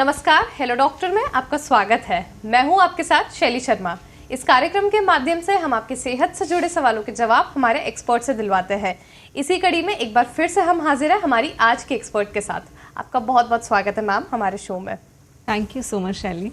नमस्कार, hello doctor में आपका स्वागत है। मैं हूं आपके साथ शैली शर्मा। इस कार्यक्रम के माध्यम से हम आपकी सेहत से जुड़े सवालों के जवाब हमारे एक्सपर्ट से दिलवाते हैं। इसी कड़ी में एक बार फिर से हम हाजिर हैं हमारी आज के एक्सपर्ट के साथ। आपका बहुत बहुत स्वागत है मैम हमारे शो में। थैंक यू सो मच शैली।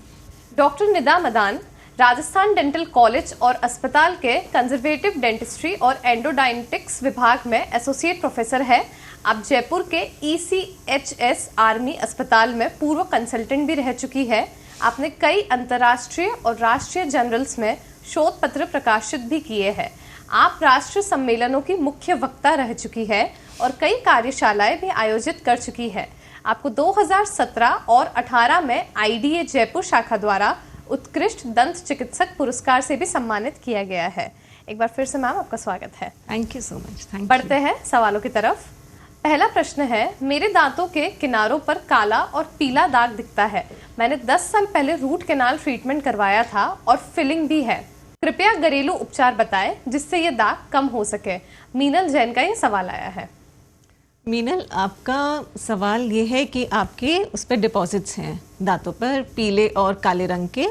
Doctor Nida Madan Rajasthan dental college और अस्पताल के कंजर्वेटिव डेंटिस्ट्री और एंडोडाइंटिक्स विभाग में एसोसिएट प्रोफेसर है। आप जयपुर के ECHS आर्मी अस्पताल में पूर्व कंसल्टेंट भी रह चुकी है। आपने कई अंतर्राष्ट्रीय और राष्ट्रीय जर्नल्स में शोध पत्र प्रकाशित भी किए हैं। आप राष्ट्रीय सम्मेलनों की मुख्य वक्ता रह चुकी है और कई कार्यशालाएं भी आयोजित कर चुकी है। आपको 2017 और 18 में IDA जयपुर शाखा द्वारा उत्कृष्ट दंत चिकित्सक पुरस्कार से भी सम्मानित किया गया है। एक बार फिर से मैम आपका स्वागत है। Thank you so much. Thank you. बढ़ते हैं सवालों की तरफ। पहला प्रश्न है, मेरे दांतों के किनारों पर काला और पीला दाग दिखता है। मैंने 10 साल पहले रूट कैनाल ट्रीटमेंट करवाया था और फिलिंग भी है। कृपया घरेलू उपचार बताएं जिससे ये दाग कम हो सके। मीनल जैन का ये सवाल आया है। मीनल, आपका सवाल ये है कि आपके उस पर डिपॉजिट्स हैं दांतों पर, पीले और काले रंग के।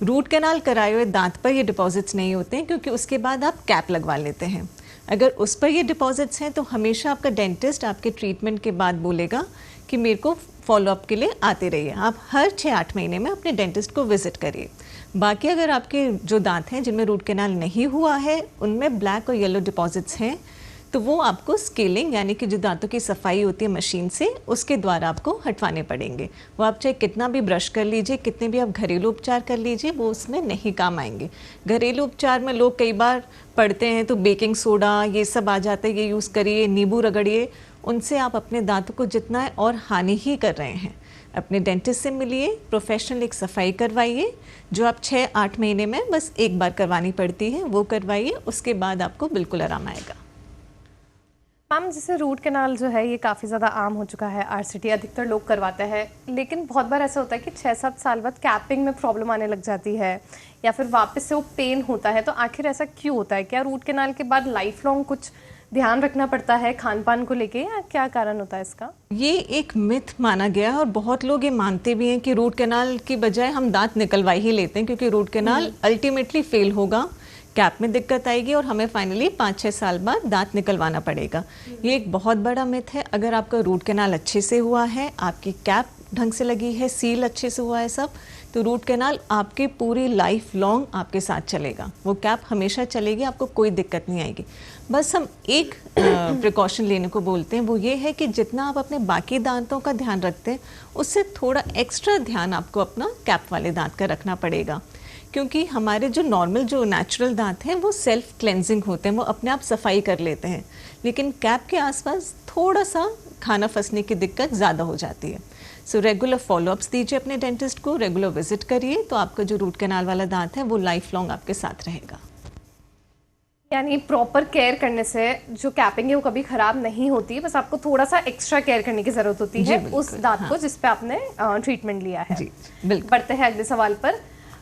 रूट कैनाल कराए हुए दांत पर ये डिपॉजिट्स नहीं होते हैं क्योंकि उसके बाद आप कैप लगवा लेते हैं। अगर उस पर ये डिपॉजिट्स हैं तो हमेशा आपका डेंटिस्ट आपके ट्रीटमेंट के बाद बोलेगा कि मेरे को फॉलोअप के लिए आते रहिए। आप हर 6-8 महीने में अपने डेंटिस्ट को विजिट करिए। बाकी अगर आपके जो दांत हैं जिनमें रूट कैनाल नहीं हुआ है उनमें ब्लैक और येलो डिपॉजिट्स हैं तो वो आपको स्केलिंग यानी कि जो दांतों की सफाई होती है मशीन से, उसके द्वारा आपको हटवाने पड़ेंगे। वो आप चाहे कितना भी ब्रश कर लीजिए, कितने भी आप घरेलू उपचार कर लीजिए, वो उसमें नहीं काम आएंगे। घरेलू उपचार में लोग कई बार पढ़ते हैं तो बेकिंग सोडा ये सब आ जाता है, ये यूज़ करिए, नींबू रगड़िए। उनसे आप अपने दांतों को जितना है और हानि ही कर रहे हैं। अपने डेंटिस्ट से मिलिए, प्रोफेशनल एक सफाई करवाइए जो आप 6-8 महीने में बस एक बार करवानी पड़ती है, वो करवाइए। उसके बाद आपको बिल्कुल आराम आएगा। मैम, जैसे रूट कैनाल जो है ये काफ़ी ज़्यादा आम हो चुका है। RCT अधिकतर लोग करवाते हैं, लेकिन बहुत बार ऐसा होता है कि 6-7 साल बाद कैपिंग में प्रॉब्लम आने लग जाती है या फिर वापस से वो पेन होता है। तो आखिर ऐसा क्यों होता है? क्या रूट कैनाल के बाद लाइफ लॉन्ग कुछ ध्यान रखना पड़ता है खान पान को लेके, या क्या कारण होता है इसका? ये एक मिथ माना गया है और बहुत लोग ये मानते भी हैं कि रूट कैनाल की बजाय हम दांत निकलवा ही लेते हैं क्योंकि रूट कैनाल अल्टीमेटली फेल होगा, कैप में दिक्कत आएगी और हमें फाइनली 5-6 साल बाद दांत निकलवाना पड़ेगा। ये एक बहुत बड़ा मिथ है। अगर आपका रूट कैनाल अच्छे से हुआ है, आपकी कैप ढंग से लगी है, सील अच्छे से हुआ है सब, तो रूट कैनाल आपके पूरी लाइफ लॉन्ग आपके साथ चलेगा। वो कैप हमेशा चलेगी, आपको कोई दिक्कत नहीं आएगी। बस हम एक प्रिकॉशन लेने को बोलते हैं, वो ये है कि जितना आप अपने बाकी दांतों का ध्यान रखते हैं उससे थोड़ा एक्स्ट्रा ध्यान आपको अपना कैप वाले दांत का रखना पड़ेगा। क्योंकि हमारे जो नॉर्मल जो नेचुरल दांत हैं वो सेल्फ क्लेंजिंग होते हैं, वो अपने आप सफाई कर लेते हैं। लेकिन कैप के आसपास थोड़ा सा खाना फंसने की दिक्कत ज़्यादा हो जाती है। सो रेगुलर फॉलोअप्स दीजिए अपने डेंटिस्ट को, रेगुलर विजिट करिए, तो आपका जो रूट कैनाल वाला दांत है वो लाइफ लॉन्ग आपके साथ रहेगा। यानी प्रॉपर केयर करने से जो कैपिंग है वो कभी खराब नहीं होती, बस आपको थोड़ा सा एक्स्ट्रा केयर करने की जरूरत होती है उस दांत को जिस पे आपने ट्रीटमेंट लिया है। जी बिल्कुल। बढ़ते हैं अगले सवाल पर।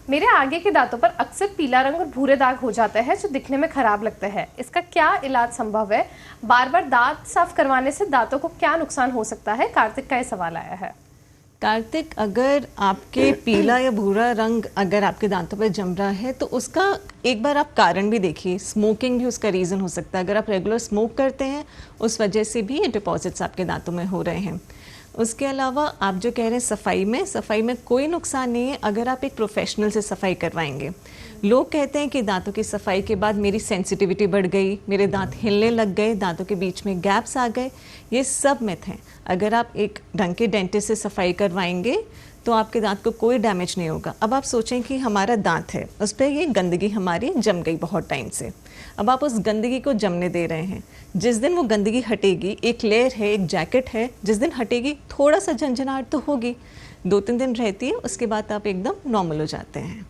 मेरे आगे के दांतों पर अक्सर पीला रंग और भूरे दाग हो जाते हैं जो दिखने में खराब लगते हैं। इसका क्या इलाज संभव है? बार बार दांत साफ करवाने से दांतों को क्या नुकसान हो सकता है? कार्तिक का ये सवाल आया है। कार्तिक, अगर आपके पीला या भूरा रंग अगर आपके दांतों पर जम रहा है तो उसका एक बार आप कारण भी देखिए। स्मोकिंग भी उसका रीज़न हो सकता है। अगर आप रेगुलर स्मोक करते हैं उस वजह से भी ये डिपॉजिट्स आपके दांतों में हो रहे हैं। उसके अलावा आप जो कह रहे हैं सफाई में कोई नुकसान नहीं है अगर आप एक प्रोफेशनल से सफाई करवाएंगे। लोग कहते हैं कि दांतों की सफाई के बाद मेरी सेंसिटिविटी बढ़ गई, मेरे दांत हिलने लग गए, दांतों के बीच में गैप्स आ गए। ये सब मिथ हैं। अगर आप एक ढंग के डेंटिस्ट से सफाई करवाएंगे तो आपके दांत को कोई डैमेज नहीं होगा। अब आप सोचें कि हमारा दांत है, उस पर ये गंदगी हमारी जम गई बहुत टाइम से। अब आप उस गंदगी को जमने दे रहे हैं। जिस दिन वो गंदगी हटेगी, एक लेयर है, एक जैकेट है, जिस दिन हटेगी थोड़ा सा झंझनाहट तो होगी, 2-3 दिन रहती है, उसके बाद आप एकदम नॉर्मल हो जाते हैं।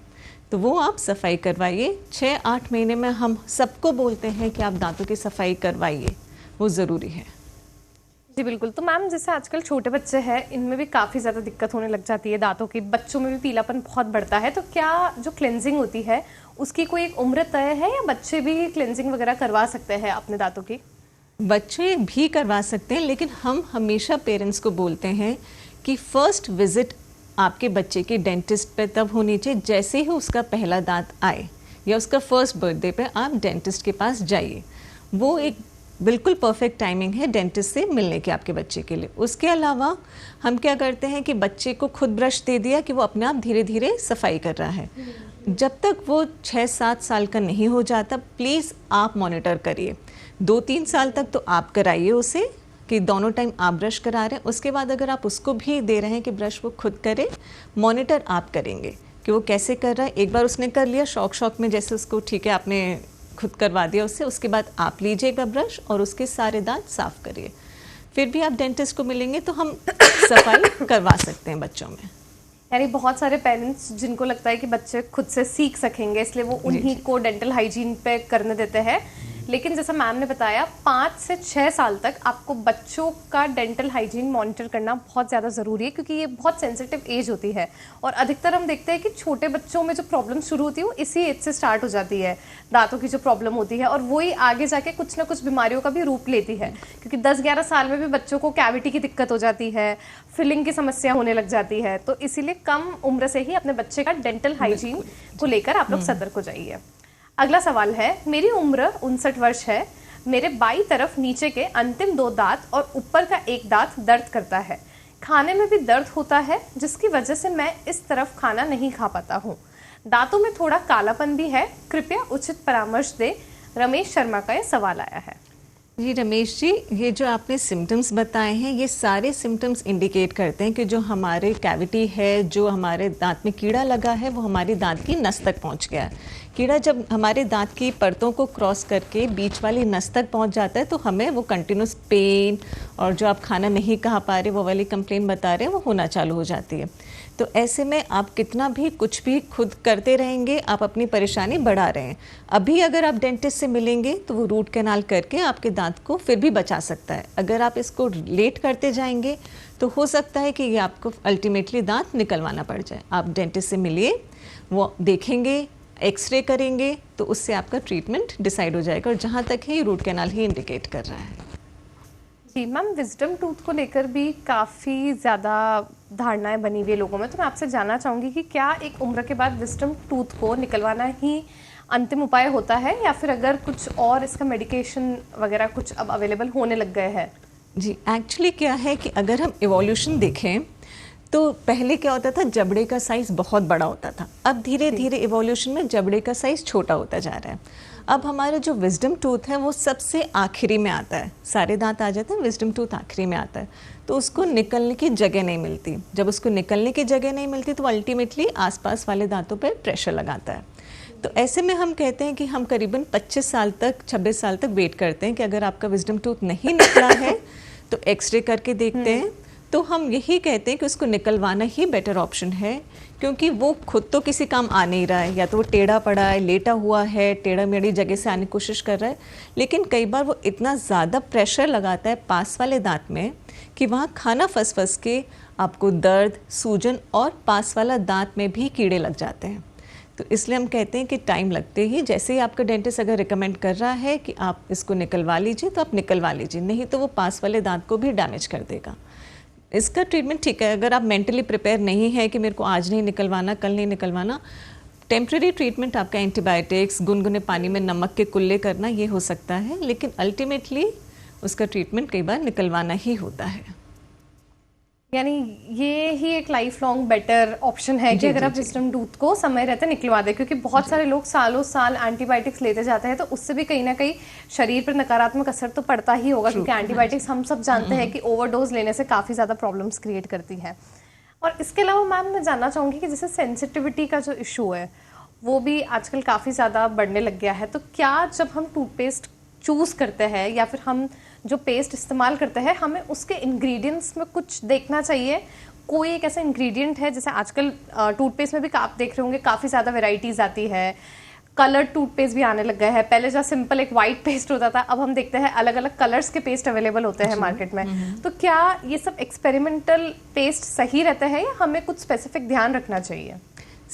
तो वो आप सफाई करवाइए। 6-8 महीने में हम सबको बोलते हैं कि आप दांतों की सफाई करवाइए, वो ज़रूरी है। जी बिल्कुल। तो मैम, जैसे आजकल छोटे बच्चे हैं, इनमें भी काफ़ी ज़्यादा दिक्कत होने लग जाती है दांतों की। बच्चों में भी पीलापन बहुत बढ़ता है, तो क्या जो क्लेंजिंग होती है उसकी कोई एक उम्र तय है या बच्चे भी क्लेंजिंग वगैरह करवा सकते हैं अपने दांतों की? बच्चे भी करवा सकते हैं, लेकिन हम हमेशा पेरेंट्स को बोलते हैं कि फर्स्ट विजिट आपके बच्चे की डेंटिस्ट पे तब होनी चाहिए जैसे ही उसका पहला दांत आए या उसका फर्स्ट बर्थडे पे आप डेंटिस्ट के पास जाइए। वो एक बिल्कुल परफेक्ट टाइमिंग है डेंटिस्ट से मिलने की आपके बच्चे के लिए। उसके अलावा हम क्या करते हैं कि बच्चे को खुद ब्रश दे दिया कि वो अपने आप धीरे धीरे सफाई कर रहा है। जब तक वो 6-7 साल का नहीं हो जाता प्लीज़ आप मॉनिटर करिए। 2-3 साल तक तो आप कराइए उसे कि दोनों टाइम आप ब्रश करा रहे हैं। उसके बाद अगर आप उसको भी दे रहे हैं कि ब्रश वो खुद करे, मॉनिटर आप करेंगे कि वो कैसे कर रहा है। एक बार उसने कर लिया शौक में, जैसे उसको ठीक है आपने खुद करवा दिया उससे, उसके बाद आप लीजिए एक बार ब्रश और उसके सारे दांत साफ करिए। फिर भी आप डेंटिस्ट को मिलेंगे तो हम सफाई करवा सकते हैं बच्चों में। यानी बहुत सारे पेरेंट्स जिनको लगता है कि बच्चे खुद से सीख सकेंगे इसलिए वो उन्हीं को डेंटल हाइजीन पे करने देते हैं, लेकिन जैसा मैम ने बताया 5 से 6 साल तक आपको बच्चों का डेंटल हाइजीन मॉनिटर करना बहुत ज़्यादा ज़रूरी है, क्योंकि ये बहुत सेंसिटिव एज होती है। और अधिकतर हम देखते हैं कि छोटे बच्चों में जो प्रॉब्लम शुरू होती है वो इसी एज से स्टार्ट हो जाती है, दांतों की जो प्रॉब्लम होती है, और वही आगे जाके कुछ ना कुछ बीमारियों का भी रूप लेती है, क्योंकि 10-11 साल में भी बच्चों को कैविटी की दिक्कत हो जाती है, फिलिंग की समस्या होने लग जाती है। तो इसीलिए कम उम्र से ही अपने बच्चे का डेंटल हाइजीन को लेकर आप लोग सतर्क हो जाइए। अगला सवाल है, मेरी उम्र 59 वर्ष है, मेरे बाईं तरफ नीचे के अंतिम 2 दांत और ऊपर का एक दांत दर्द करता है, खाने में भी दर्द होता है जिसकी वजह से मैं इस तरफ खाना नहीं खा पाता हूँ, दांतों में थोड़ा कालापन भी है, कृपया उचित परामर्श दे। रमेश शर्मा का यह सवाल आया है। जी रमेश जी, ये जो आपने सिम्टम्स बताए हैं ये सारे सिम्टम्स इंडिकेट करते हैं कि जो हमारे कैविटी है, जो हमारे दांत में कीड़ा लगा है वो हमारी दांत की नस तक पहुंच गया है। कीड़ा जब हमारे दांत की परतों को क्रॉस करके बीच वाली नस तक पहुंच जाता है तो हमें वो कंटिन्यूस पेन और जो आप खाना नहीं खा पा रहे वो वाली कंप्लेन बता रहे हैं वो होना चालू हो जाती है। तो ऐसे में आप कितना भी कुछ भी खुद करते रहेंगे आप अपनी परेशानी बढ़ा रहे हैं। अभी अगर आप डेंटिस्ट से मिलेंगे तो वो रूट कैनाल करके आपके दांत को फिर भी बचा सकता है। अगर आप इसको लेट करते जाएंगे तो हो सकता है कि ये आपको अल्टीमेटली दांत निकलवाना पड़ जाए। आप डेंटिस्ट से मिलिए, वो देखेंगे, एक्सरे करेंगे तो उससे आपका ट्रीटमेंट डिसाइड हो जाएगा। और जहाँ तक है रूट कैनाल ही इंडिकेट कर रहा है। जी मैम, विजडम टूथ को लेकर भी काफ़ी ज़्यादा धारणाएं बनी हुई है लोगों में, तो मैं आपसे जानना चाहूँगी कि क्या एक उम्र के बाद विजडम टूथ को निकलवाना ही अंतिम उपाय होता है, या फिर अगर कुछ और इसका मेडिकेशन वगैरह कुछ अब अवेलेबल होने लग गए हैं? जी एक्चुअली क्या है कि अगर हम इवोल्यूशन देखें तो पहले क्या होता था, जबड़े का साइज़ बहुत बड़ा होता था। अब धीरे धीरे इवोल्यूशन में जबड़े का साइज़ छोटा होता जा रहा है। अब हमारा जो विजडम टूथ है वो सबसे आखिरी में आता है। सारे दांत आ जाते हैं, विजडम टूथ आखिरी में आता है, तो उसको निकलने की जगह नहीं मिलती। जब उसको निकलने की जगह नहीं मिलती तो अल्टीमेटली आसपास वाले दांतों पर प्रेशर लगाता है। तो ऐसे में हम कहते हैं कि हम करीबन 25 साल तक 26 साल तक वेट करते हैं कि अगर आपका विजडम टूथ नहीं निकला है तो एक्सरे करके देखते हैं। तो हम यही कहते हैं कि उसको निकलवाना ही बेटर ऑप्शन है, क्योंकि वो खुद तो किसी काम आ नहीं रहा है, या तो वो टेढ़ा पड़ा है, लेटा हुआ है, टेढ़ा मेढ़ी जगह से आने की कोशिश कर रहा है, लेकिन कई बार वो इतना ज़्यादा प्रेशर लगाता है पास वाले दांत में कि वहाँ खाना फंस के आपको दर्द, सूजन और पास वाला दांत में भी कीड़े लग जाते हैं। तो इसलिए हम कहते हैं कि टाइम लगते ही, जैसे ही आपका डेंटिस्ट अगर रिकमेंड कर रहा है कि आप इसको निकलवा लीजिए तो आप निकलवा लीजिए, नहीं तो वो पास वाले दांत को भी डैमेज कर देगा। इसका ट्रीटमेंट ठीक है, अगर आप मेंटली प्रिपेयर नहीं है कि मेरे को आज नहीं निकलवाना, कल नहीं निकलवाना, टेम्प्रेरी ट्रीटमेंट आपका एंटीबायोटिक्स, गुनगुने पानी में नमक के कुल्ले करना ये हो सकता है, लेकिन अल्टीमेटली उसका ट्रीटमेंट कई बार निकलवाना ही होता है। यानी ये ही एक लाइफ लॉन्ग बेटर ऑप्शन है कि अगर आप विजडम टूथ को समय रहते निकलवा दें, क्योंकि बहुत सारे लोग सालों साल एंटीबायोटिक्स लेते जाते हैं तो उससे भी कहीं ना कहीं शरीर पर नकारात्मक असर तो पड़ता ही होगा, क्योंकि एंटीबायोटिक्स हम सब जानते हैं कि ओवरडोज लेने से काफ़ी ज़्यादा प्रॉब्लम्स क्रिएट करती है। और इसके अलावा मैम मैं जानना चाहूँगी कि जैसे सेंसिटिविटी का जो इशू है वो भी आजकल काफ़ी ज़्यादा बढ़ने लग गया है, तो क्या जब हम टूथपेस्ट चूज़ करते हैं या फिर हम जो पेस्ट इस्तेमाल करते हैं हमें उसके इंग्रेडिएंट्स में कुछ देखना चाहिए? कोई एक ऐसा इंग्रेडिएंट है, जैसे आजकल टूथपेस्ट में भी आप देख रहे होंगे काफ़ी ज़्यादा वेराइटीज़ आती है, कलर्ड टूथपेस्ट भी आने लग गए हैं। पहले जहाँ सिंपल एक वाइट पेस्ट होता था, अब हम देखते हैं अलग अलग कलर्स के पेस्ट अवेलेबल होते हैं मार्केट में। तो क्या ये सब एक्सपेरिमेंटल पेस्ट सही रहते हैं या हमें कुछ स्पेसिफिक ध्यान रखना चाहिए?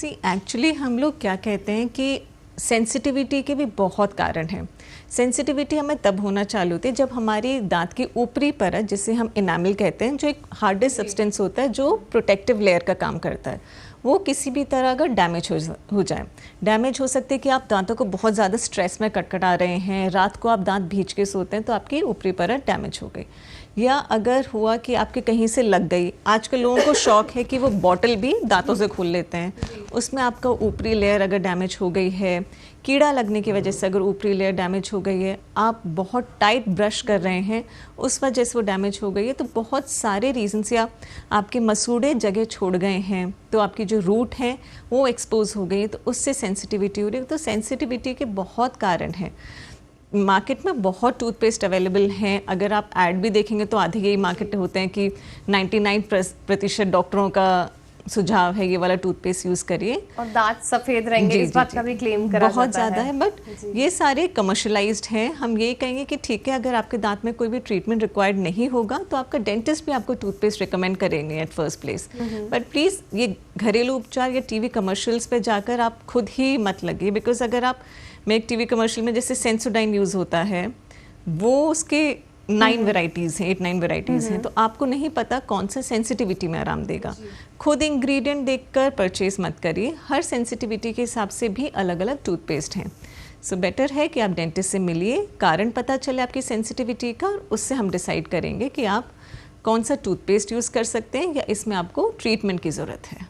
एक्चुअली हम लोग क्या कहते हैं कि सेंसिटिविटी के भी बहुत कारण हैं। सेंसिटिविटी हमें तब होना चालू होती है जब हमारी दांत की ऊपरी परत, जिसे हम इनामिल कहते हैं, जो एक हार्डेस्ट सब्सटेंस होता है जो प्रोटेक्टिव लेयर का काम करता है, वो किसी भी तरह अगर डैमेज हो जाए। डैमेज हो सकती है कि आप दांतों को बहुत ज़्यादा स्ट्रेस में कटकटा रहे हैं, रात को आप दांत भींच के सोते हैं तो आपकी ऊपरी परत डैमेज हो गई, या अगर हुआ कि आपके कहीं से लग गई। आजकल लोगों को शौक है कि वो बॉटल भी दांतों से खोल लेते हैं, उसमें आपका ऊपरी लेयर अगर डैमेज हो गई है, कीड़ा लगने की वजह से अगर ऊपरी लेयर डैमेज हो गई है, आप बहुत टाइट ब्रश कर रहे हैं उस वजह से वो डैमेज हो गई है, तो बहुत सारे रीज़न से आपके मसूड़े जगह छोड़ गए हैं, तो आपकी जो रूट है वो एक्सपोज हो गई है, तो उससे सेंसिटिविटी हो रही है। तो सेंसिटिविटी के बहुत कारण हैं। मार्केट में बहुत टूथपेस्ट अवेलेबल हैं, अगर आप ऐड भी देखेंगे तो आधे यही मार्केट होते हैं कि 99% डॉक्टरों का सुझाव है ये वाला टूथपेस्ट यूज़ करिए और दांत सफ़ेद रहेंगे, इस बात का भी क्लेम करा बहुत जाता ज़्यादा है। बट ये सारे कमर्शलाइज्ड हैं। हम ये कहेंगे कि ठीक है, अगर आपके दांत में कोई भी ट्रीटमेंट रिक्वायर्ड नहीं होगा तो आपका डेंटिस्ट भी आपको टूथपेस्ट रिकमेंड करेंगे at first place. But please ये घरेलू उपचार या टीवी कमर्शियल्स पे जाकर आप खुद ही मत लगिए, बिकॉज अगर आप में एक टीवी कमर्शियल में जैसे सेंसोडाइन यूज़ होता है, वो उसके 9 वेराइटीज़ हैं, 8-9 वेराइटीज़ हैं, तो आपको नहीं पता कौन सा सेंसिटिविटी में आराम देगा। खुद इंग्रेडिएंट देखकर परचेज मत करिए, हर सेंसिटिविटी के हिसाब से भी अलग अलग टूथपेस्ट हैं। सो बेटर है कि आप डेंटिस्ट से मिलिए, कारण पता चले आपकी सेंसिटिविटी का, और उससे हम डिसाइड करेंगे कि आप कौन सा टूथपेस्ट यूज़ कर सकते हैं या इसमें आपको ट्रीटमेंट की ज़रूरत है।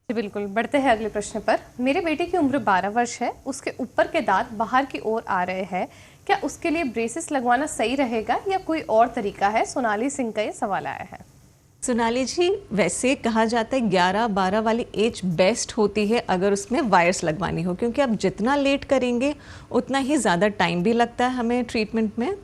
बिल्कुल, बढ़ते हैं अगले प्रश्न पर। मेरे बेटे की उम्र 12 वर्ष है, उसके ऊपर के दांत बाहर की ओर आ रहे हैं, क्या उसके लिए ब्रेसेस लगवाना सही रहेगा या कोई और तरीका है? सोनाली सिंह का ये सवाल आया है। सोनाली जी, वैसे कहा जाता है 11-12 वाली एज बेस्ट होती है अगर उसमें वायर्स लगवानी हो, क्योंकि आप जितना लेट करेंगे उतना ही ज़्यादा टाइम भी लगता है हमें ट्रीटमेंट में।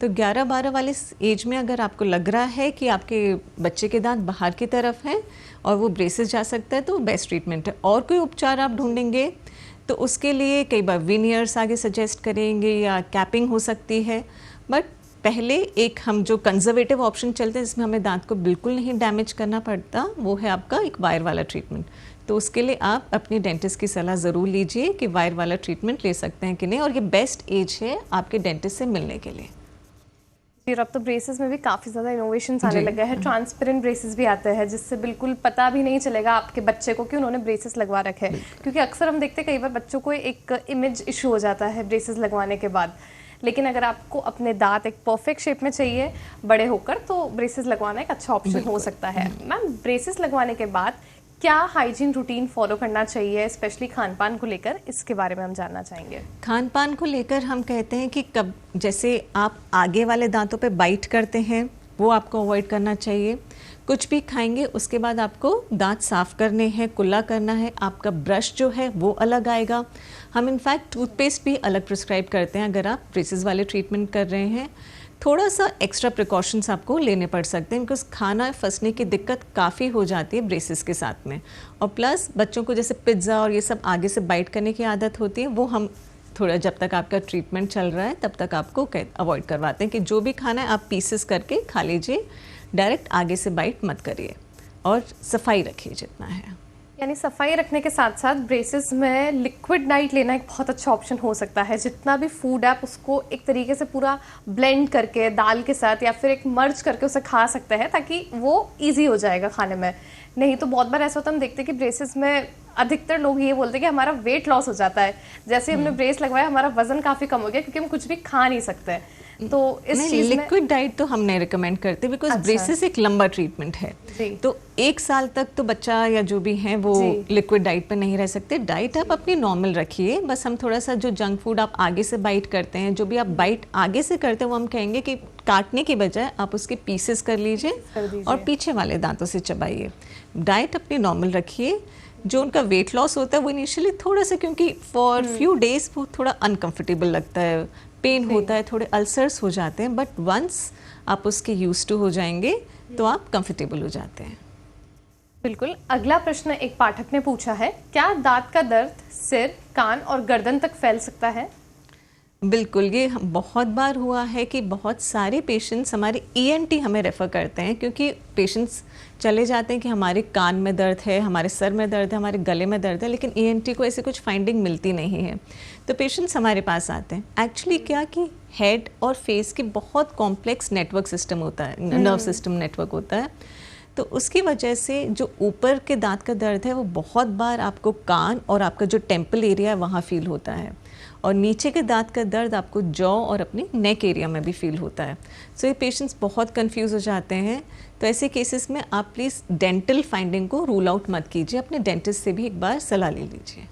तो 11-12 वाली एज में अगर आपको लग रहा है कि आपके बच्चे के दांत बाहर की तरफ हैं और वो ब्रेसेस जा सकता है, तो बेस्ट ट्रीटमेंट है। और कोई उपचार आप ढूंढेंगे तो उसके लिए कई बार विनियर्स आगे सजेस्ट करेंगे या कैपिंग हो सकती है। बट पहले एक हम जो कंजर्वेटिव ऑप्शन चलते हैं जिसमें हमें दांत को बिल्कुल नहीं डैमेज करना पड़ता, वो है आपका एक वायर वाला ट्रीटमेंट। तो उसके लिए आप अपनी डेंटिस्ट की सलाह ज़रूर लीजिए कि वायर वाला ट्रीटमेंट ले सकते हैं कि नहीं, और ये बेस्ट एज है आपके डेंटिस्ट से मिलने के लिए। फिर अब तो ब्रेसेस में भी काफ़ी ज़्यादा इनोवेशंस आने लगे हैं। ट्रांसपेरेंट ब्रेसेस भी आते हैं जिससे बिल्कुल पता भी नहीं चलेगा आपके बच्चे को कि उन्होंने ब्रेसेस लगवा रखे हैं, क्योंकि अक्सर हम देखते हैं कई बार बच्चों को एक इमेज इशू हो जाता है ब्रेसेस लगवाने के बाद। लेकिन अगर आपको अपने दांत एक परफेक्ट शेप में चाहिए बड़े होकर, तो ब्रेसेस लगवाना एक अच्छा ऑप्शन हो सकता है। मैम, ब्रेसेस लगवाने के बाद क्या हाइजीन रूटीन फॉलो करना चाहिए, स्पेशली खान पान को लेकर? इसके बारे में हम जानना चाहेंगे। खान पान को लेकर हम कहते हैं कि कब जैसे आप आगे वाले दांतों पे बाइट करते हैं वो आपको अवॉइड करना चाहिए। कुछ भी खाएंगे उसके बाद आपको दांत साफ़ करने हैं, कुल्ला करना है, आपका ब्रश जो है वो अलग आएगा। हम इनफैक्ट टूथपेस्ट भी अलग प्रिस्क्राइब करते हैं अगर आप ब्रेसेस वाले ट्रीटमेंट कर रहे हैं। थोड़ा सा एक्स्ट्रा प्रिकॉशंस आपको लेने पड़ सकते हैं, बिकॉज खाना फंसने की दिक्कत काफ़ी हो जाती है ब्रेसेस के साथ में। और प्लस बच्चों को जैसे पिज़्ज़ा और ये सब आगे से बाइट करने की आदत होती है, वो हम थोड़ा जब तक आपका ट्रीटमेंट चल रहा है तब तक आपको अवॉइड करवाते हैं कि जो भी खाना है आप पीसेस करके खा लीजिए, डायरेक्ट आगे से बाइट मत करिए, और सफाई रखिए जितना है। यानी सफाई रखने के साथ साथ ब्रेसेस में लिक्विड डाइट लेना एक बहुत अच्छा ऑप्शन हो सकता है। जितना भी फूड है आप उसको एक तरीके से पूरा ब्लेंड करके दाल के साथ या फिर एक मर्ज करके उसे खा सकते हैं, ताकि वो इजी हो जाएगा खाने में। नहीं तो बहुत बार ऐसा होता है, हम देखते हैं कि ब्रेसेस में अधिकतर लोग ये बोलते हैं कि हमारा वेट लॉस हो जाता है, जैसे हमने ब्रेस लगवाया हमारा वजन काफ़ी कम हो गया क्योंकि हम कुछ भी खा नहीं सकते। तो इस चीज में लिक्विड डाइट तो हम नहीं रिकमेंड करते, बिकॉज ब्रेसेस एक लंबा ट्रीटमेंट है। तो 1 साल तक तो बच्चा या जो भी है वो लिक्विड डाइट पे नहीं रह सकते। डाइट आप अपनी नॉर्मल रखिए, बस हम थोड़ा सा जो जंक फूड आप आगे से बाइट करते हैं, जो भी आप बाइट आगे से करते हैं, वो हम कहेंगे कि काटने की बजाय आप उसके पीसेस कर लीजिए और पीछे वाले दांतों से चबाइए। डाइट अपनी नॉर्मल रखिए। जो उनका वेट लॉस होता है वो इनिशियली थोड़ा सा, क्योंकि फॉर फ्यू डेज वो थोड़ा अनकंफर्टेबल लगता है, पेन होता है, थोड़े अल्सर्स हो जाते हैं, बट वंस आप उसके यूज टू हो जाएंगे तो आप कंफर्टेबल हो जाते हैं। बिल्कुल। अगला प्रश्न एक पाठक ने पूछा है, क्या दांत का दर्द सिर, कान और गर्दन तक फैल सकता है? बिल्कुल, ये बहुत बार हुआ है कि बहुत सारे पेशेंट्स हमारे ईएनटी हमें रेफ़र करते हैं, क्योंकि पेशेंट्स चले जाते हैं कि हमारे कान में दर्द है, हमारे सर में दर्द है, हमारे गले में दर्द है, लेकिन ईएनटी को ऐसे कुछ फाइंडिंग मिलती नहीं है, तो पेशेंट्स हमारे पास आते हैं। एक्चुअली क्या कि हेड और फेस की बहुत कॉम्प्लेक्स नेटवर्क सिस्टम होता है, नर्व सिस्टम नेटवर्क होता है, तो उसकी वजह से जो ऊपर के दांत का दर्द है वो बहुत बार आपको कान और आपका जो टेम्पल एरिया है वहाँ फील होता है, और नीचे के दांत का दर्द आपको जॉ और अपने नेक एरिया में भी फील होता है। सो ये पेशेंट्स बहुत कंफ्यूज हो जाते हैं। तो ऐसे केसेस में आप प्लीज़ डेंटल फाइंडिंग को रूल आउट मत कीजिए, अपने डेंटिस्ट से भी एक बार सलाह ले लीजिए।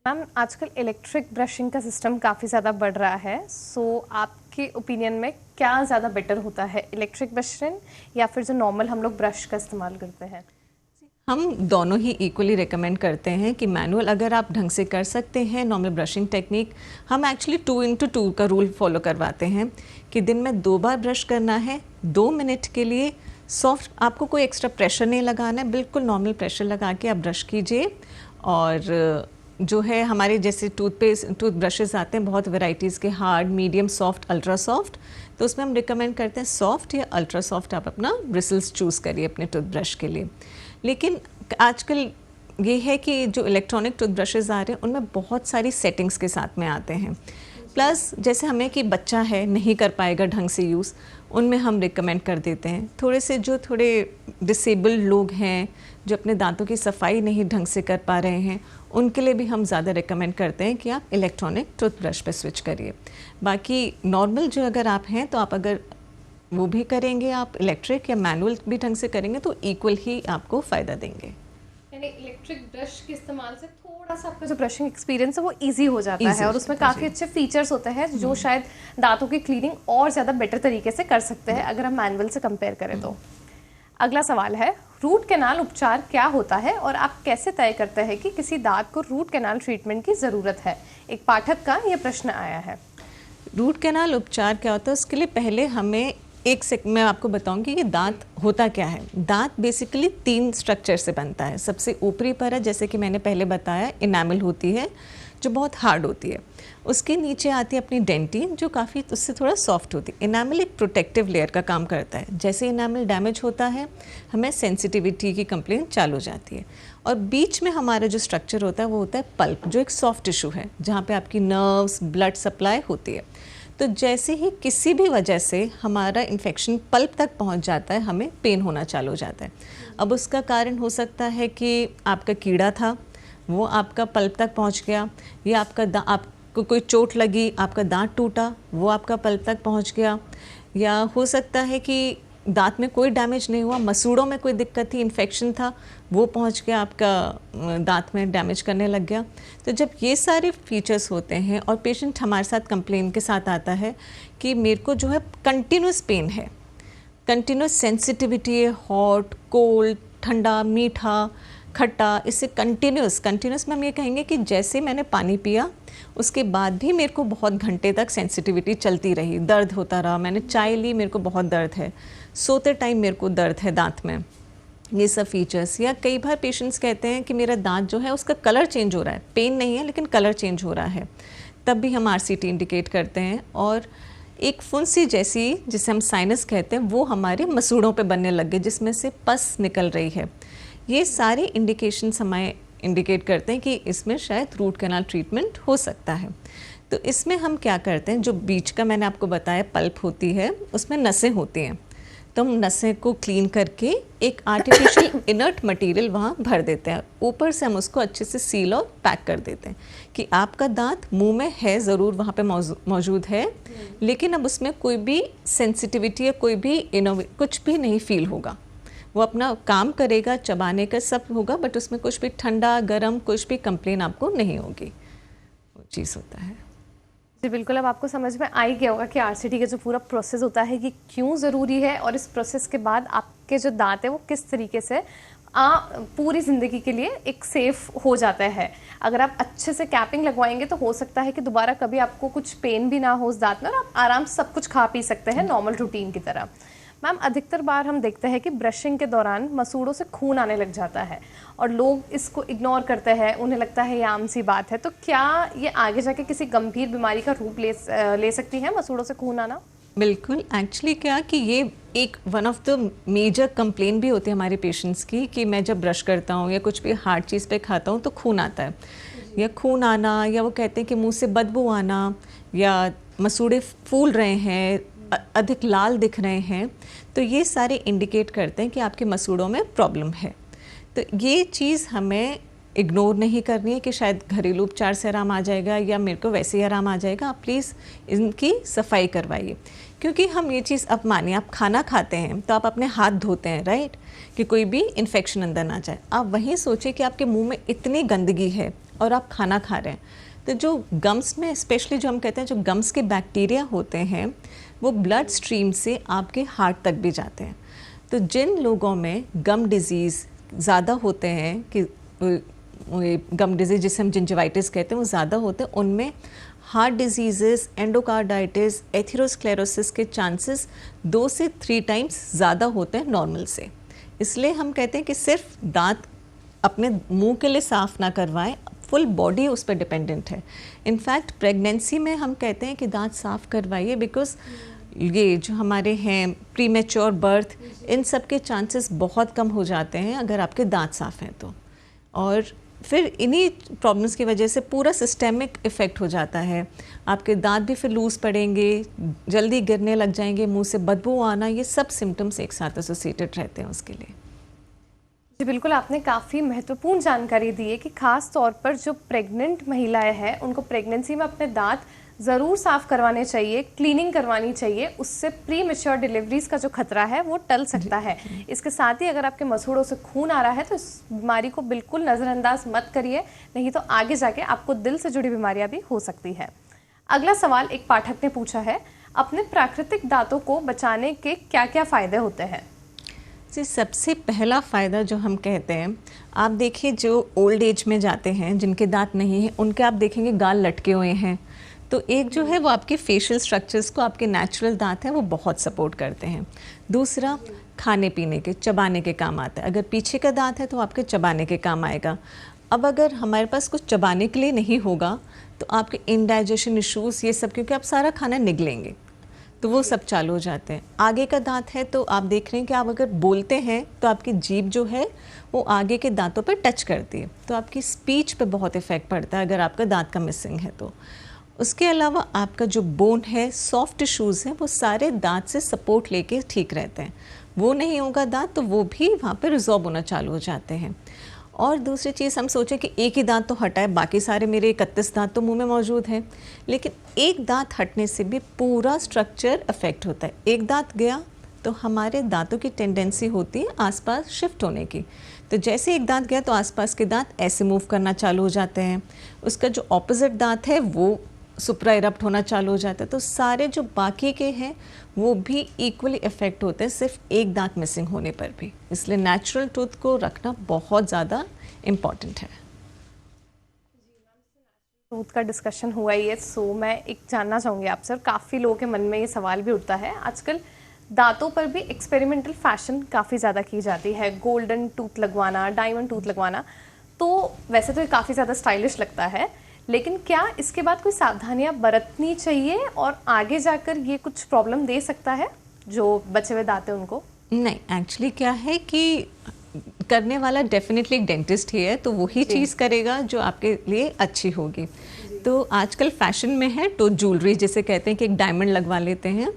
मैम, आजकल इलेक्ट्रिक ब्रशिंग का सिस्टम काफ़ी ज़्यादा बढ़ रहा है, सो आपके ओपिनियन में क्या ज़्यादा बेटर होता है, इलेक्ट्रिक ब्रशिंग या फिर जो नॉर्मल हम लोग ब्रश का इस्तेमाल करते हैं? हम दोनों ही इक्वली रिकमेंड करते हैं कि मैनुअल अगर आप ढंग से कर सकते हैं, नॉर्मल ब्रशिंग टेक्निक, हम एक्चुअली 2x2 का रूल फॉलो करवाते हैं कि दिन में 2 बार ब्रश करना है, 2 मिनट के लिए सॉफ्ट, आपको कोई एक्स्ट्रा प्रेशर नहीं लगाना है, बिल्कुल नॉर्मल प्रेशर लगा के आप ब्रश कीजिए। और जो है हमारे जैसे टूथ ब्रशेज़ आते हैं बहुत वैराइटीज़ के, hard, medium, soft, ultra soft, तो उसमें हम रिकमेंड करते हैं सॉफ्ट या अल्ट्रा सॉफ्ट आप अपना ब्रिसल्स चूज़ करिए अपने टूथब्रश के लिए। लेकिन आजकल ये है कि जो इलेक्ट्रॉनिक टूथब्रशेज़ आ रहे हैं उनमें बहुत सारी सेटिंग्स के साथ में आते हैं, प्लस जैसे हमें कि बच्चा है नहीं कर पाएगा ढंग से यूज़, उनमें हम रिकमेंड कर देते हैं। थोड़े से जो थोड़े डिसेबल्ड लोग हैं जो अपने दांतों की सफाई नहीं ढंग से कर पा रहे हैं, उनके लिए भी हम ज़्यादा रिकमेंड करते हैं कि आप इलेक्ट्रॉनिक टूथब्रश पे स्विच करिए। बाकी नॉर्मल जो अगर आप हैं तो आप अगर वो भी करेंगे, आप इलेक्ट्रिक या मैनुअल भी ढंग से करेंगे तो इक्वल ही आपको फ़ायदा देंगे। यानी इलेक्ट्रिक ब्रश के इस्तेमाल से थोड़ा सा आपका जो ब्रशिंग एक्सपीरियंस है वो इजी हो जाता है, और उसमें काफ़ी अच्छे फीचर्स होते हैं जो शायद दांतों की क्लीनिंग और ज़्यादा बेटर तरीके से कर सकते हैं अगर हम मैनुअल से कंपेयर करें तो। अगला सवाल है, रूट कैनाल उपचार क्या होता है और आप कैसे तय करते हैं कि किसी दांत को रूट कैनाल ट्रीटमेंट की ज़रूरत है? एक पाठक का ये प्रश्न आया है। रूट कैनाल उपचार क्या होता है, उसके लिए पहले हमें मैं आपको बताऊंगी कि दांत होता क्या है। दांत बेसिकली 3 स्ट्रक्चर से बनता है। सबसे ऊपरी परत, जैसे कि मैंने पहले बताया, इनामल होती है जो बहुत हार्ड होती है। उसके नीचे आती है अपनी डेंटिन जो काफ़ी उससे थोड़ा सॉफ्ट होती है। इनामल एक प्रोटेक्टिव लेयर का काम करता है। जैसे इनामल डैमेज होता है हमें सेंसिटिविटी की कंप्लेंट चालू हो जाती है। और बीच में हमारा जो स्ट्रक्चर होता है वो होता है पल्प, जो एक सॉफ्ट टिश्यू है जहाँ पे आपकी नर्व्स, ब्लड सप्लाई होती है। तो जैसे ही किसी भी वजह से हमारा इन्फेक्शन पल्प तक पहुंच जाता है, हमें पेन होना चालू हो जाता है। अब उसका कारण हो सकता है कि आपका कीड़ा था, वो आपका पल्प तक पहुंच गया, या आपको कोई चोट लगी, आपका दांत टूटा, वो आपका पल्प तक पहुंच गया, या हो सकता है कि दांत में कोई डैमेज नहीं हुआ, मसूड़ों में कोई दिक्कत थी, इन्फेक्शन था, वो पहुंच गया आपका दांत में डैमेज करने लग गया। तो जब ये सारे फीचर्स होते हैं और पेशेंट हमारे साथ कंप्लेन के साथ आता है कि मेरे को जो है कंटिन्यूस पेन है, कंटिन्यूस सेंसिटिविटी है, हॉट, कोल्ड, ठंडा, मीठा, खट्टा, इससे कंटिन्यूस में हम ये कहेंगे कि जैसे मैंने पानी पिया उसके बाद भी मेरे को बहुत घंटे तक सेंसिटिविटी चलती रही, दर्द होता रहा, मैंने चाय ली, मेरे को बहुत दर्द है, सोते टाइम मेरे को दर्द है दांत में, ये सब फीचर्स। या कई बार पेशेंट्स कहते हैं कि मेरा दांत जो है उसका कलर चेंज हो रहा है, पेन नहीं है लेकिन कलर चेंज हो रहा है, तब भी हम RCT इंडिकेट करते हैं। और एक फुंसी जैसी, जिसे हम साइनस कहते हैं, वो हमारे मसूड़ों पे बनने लग गए जिसमें से पस निकल रही है। ये सारे इंडिकेशंस हमें इंडिकेट करते हैं कि इसमें शायद रूट कैनाल ट्रीटमेंट हो सकता है। तो इसमें हम क्या करते हैं, जो बीच का मैंने आपको बताया पल्प होती है, उसमें नसें होती हैं, तो हम नसें को क्लीन करके एक आर्टिफिशियल इनर्ट मटेरियल वहाँ भर देते हैं। ऊपर से हम उसको अच्छे से सील और पैक कर देते हैं कि आपका दांत मुंह में है ज़रूर, वहाँ पे मौजूद है, लेकिन अब उसमें कोई भी सेंसिटिविटी या कोई भी कुछ भी नहीं फील होगा। वो अपना काम करेगा, चबाने का सब होगा, बट उसमें कुछ भी ठंडा गर्म कुछ भी कंप्लेन आपको नहीं होगी। वो चीज़ होता है। जी बिल्कुल, अब आपको समझ में आ ही गया होगा कि RCT का जो पूरा प्रोसेस होता है ये क्यों ज़रूरी है, और इस प्रोसेस के बाद आपके जो दांत है वो किस तरीके से पूरी ज़िंदगी के लिए एक सेफ हो जाता है। अगर आप अच्छे से कैपिंग लगवाएंगे तो हो सकता है कि दोबारा कभी आपको कुछ पेन भी ना हो उस दांत में, और आप आराम से सब कुछ खा पी सकते हैं नॉर्मल रूटीन की तरह। मैम अधिकतर बार हम देखते हैं कि ब्रशिंग के दौरान मसूड़ों से खून आने लग जाता है और लोग इसको इग्नोर करते हैं, उन्हें लगता है ये आम सी बात है। तो क्या ये आगे जाके किसी गंभीर बीमारी का रूप ले सकती है मसूड़ों से खून आना? बिल्कुल, एक्चुअली क्या कि ये एक one of the major complain भी होती है हमारे पेशेंट्स की कि मैं जब ब्रश करता हूँ या कुछ भी हार्ड चीज़ पे खाता हूँ तो खून आता है, या खून आना, या वो कहते हैं कि मुंह से बदबू आना, या मसूड़े फूल रहे हैं, अधिक लाल दिख रहे हैं। तो ये सारे इंडिकेट करते हैं कि आपके मसूड़ों में प्रॉब्लम है। तो ये चीज़ हमें इग्नोर नहीं करनी है कि शायद घरेलू उपचार से आराम आ जाएगा या मेरे को वैसे ही आराम आ जाएगा। आप प्लीज़ इनकी सफाई करवाइए, क्योंकि हम ये चीज़ अब मानिए आप खाना खाते हैं तो आप अपने हाथ धोते हैं, राइट, कि कोई भी इन्फेक्शन अंदर ना जाए। आप वहीं सोचिए कि आपके मुंह में इतनी गंदगी है और आप खाना खा रहे हैं, तो जो गम्स में स्पेशली जो हम कहते हैं जो गम्स के बैक्टीरिया होते हैं वो ब्लड स्ट्रीम से आपके हार्ट तक भी जाते हैं। तो जिन लोगों में गम डिजीज़ ज़्यादा होते हैं, कि गम डिजीज़ जिसे हम जिंजिवाइटिस कहते हैं वो ज़्यादा होते हैं, उनमें हार्ट डिजीज़, एंडोकार्डाइटिस, एथेरोस्क्लेरोसिस के चांसेस 2 से 3 टाइम्स ज़्यादा होते हैं नॉर्मल से। इसलिए हम कहते हैं कि सिर्फ दांत अपने मुंह के लिए साफ़ ना करवाएं, फुल बॉडी उस पर डिपेंडेंट है। इनफैक्ट प्रेगनेंसी में हम कहते हैं कि दांत साफ़ करवाइए, बिकॉज ये जो हमारे हैं प्रीमेच्योर बर्थ, इन सब के चांसेस बहुत कम हो जाते हैं अगर आपके दांत साफ़ हैं तो। और फिर इन्हीं प्रॉब्लम्स की वजह से पूरा सिस्टेमिक इफ़ेक्ट हो जाता है। आपके दांत भी फिर लूज़ पड़ेंगे, जल्दी गिरने लग जाएंगे, मुंह से बदबू आना, ये सब सिम्टम्स एक साथ एसोसिएटेड रहते हैं उसके लिए। जी बिल्कुल, आपने काफ़ी महत्वपूर्ण जानकारी दी है कि ख़ास तौर पर जो प्रेग्नेंट महिलाएं हैं उनको प्रेगनेंसी में अपने दांत ज़रूर साफ़ करवाने चाहिए, क्लीनिंग करवानी चाहिए। उससे प्री मैच्योर डिलीवरीज का जो खतरा है वो टल सकता है। इसके साथ ही अगर आपके मसूड़ों से खून आ रहा है तो इस बीमारी को बिल्कुल नज़रअंदाज मत करिए, नहीं तो आगे जाके आपको दिल से जुड़ी बीमारियां भी हो सकती है। अगला सवाल एक पाठक ने पूछा है, अपने प्राकृतिक दांतों को बचाने के क्या क्या फ़ायदे होते हैं? जी, सबसे पहला फ़ायदा जो हम कहते हैं, आप देखिए जो ओल्ड एज में जाते हैं जिनके दांत नहीं हैं उनके आप देखेंगे गाल लटके हुए हैं, तो एक जो है वो आपके फेशियल स्ट्रक्चर्स को, आपके नेचुरल दांत हैं वो बहुत सपोर्ट करते हैं। दूसरा, खाने पीने के, चबाने के काम आता है। अगर पीछे का दांत है तो आपके चबाने के काम आएगा। अब अगर हमारे पास कुछ चबाने के लिए नहीं होगा तो आपके इंडाइजेशन इश्यूज़ ये सब, क्योंकि आप सारा खाना निगलेंगे तो वो सब चालू हो जाते हैं। आगे का दांत है तो आप देख रहे हैं कि आप अगर बोलते हैं तो आपकी जीभ जो है वो आगे के दांतों पर टच करती है, तो आपकी स्पीच पे बहुत इफ़ेक्ट पड़ता है अगर आपका दांत का मिसिंग है तो। उसके अलावा आपका जो बोन है, सॉफ्ट टिश्यूज़ हैं, वो सारे दांत से सपोर्ट लेके ठीक रहते हैं। वो नहीं होगा दांत तो वो भी वहाँ पे रिजॉर्ब होना चालू हो जाते हैं। और दूसरी चीज़, हम सोचें कि एक ही दांत तो हटा है, बाकी सारे मेरे 31 दांत तो मुंह में मौजूद हैं, लेकिन एक दांत हटने से भी पूरा स्ट्रक्चर अफेक्ट होता है। एक दांत गया तो हमारे दांतों की टेंडेंसी होती है आसपास शिफ्ट होने की, तो जैसे एक दांत गया तो आसपास के दांत ऐसे मूव करना चालू हो जाते हैं। उसका जो ऑपोजिट दांत है वो सुप्रा इरप्ट होना चालू हो जाता है, तो सारे जो बाकी के हैं वो भी इक्वली इफ़ेक्ट होते हैं सिर्फ एक दांत मिसिंग होने पर भी। इसलिए नेचुरल टूथ को रखना बहुत ज़्यादा इम्पॉर्टेंट है। टूथ का डिस्कशन हुआ ही है, सो मैं एक जानना चाहूँगी आपसे, और काफ़ी लोगों के मन में ये सवाल भी उठता है, आजकल दांतों पर भी एक्सपेरिमेंटल फैशन काफ़ी ज़्यादा की जाती है, गोल्डन टूथ लगवाना, डायमंड टूथ लगवाना। तो वैसे तो ये काफ़ी ज़्यादा स्टाइलिश लगता है, लेकिन क्या इसके बाद कोई सावधानियां बरतनी चाहिए और आगे जाकर ये कुछ प्रॉब्लम दे सकता है जो बचे हुए दांत हैं उनको? नहीं, एक्चुअली क्या है कि करने वाला डेफिनेटली एक डेंटिस्ट ही है, तो वही चीज़ करेगा जो आपके लिए अच्छी होगी। तो आजकल फैशन में है तो ज्वेलरी जिसे कहते हैं कि एक डायमंड लगवा लेते हैं,